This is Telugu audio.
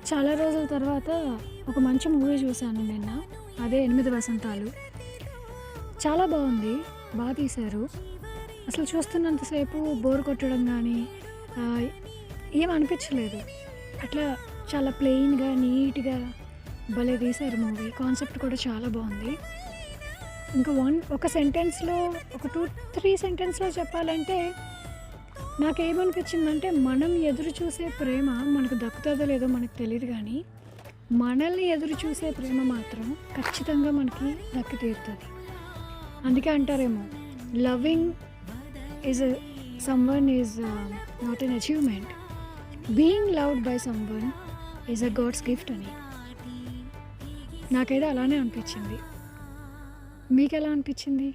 చాలా రోజుల తర్వాత ఒక మంచి మూవీ చూశాను నిన్న. అదే 'ఎనిమిది వసంతాలు'. చాలా బావుంది. తీశారు. అసలు చూస్తున్నంతసేపు బోర్ కొట్టడం గానీ, ఆహ్, ఏం అనిపించలేదు. అట్లా చాలా ప్లెయిన్‌గా, నీట్‌గా భలే తీశారు మూవీ. కాన్సెప్ట్ కూడా చాలా బావుంది. ఇంకా ఒక సెంటెన్స్‌లో ఒక 2, 3 సెంటెన్స్‌లో చెప్పాలంటే నాకేమనిపించిందంటే, మనం ఎదురు చూసే ప్రేమ మనకు దక్కుతుందో లేదో మనకు తెలీదు గానీ, మనల్ని ఎదురు చూసే ప్రేమ మాత్రం ఖచ్చితంగా మనకి దక్కి తీరుతది. అందుకే అంటారేమో, loving is someone is not an achievement. Being loved by someone is a God's gift అని. నాకైతే అలానే అనిపించింది. మీకెలా అనిపించింది?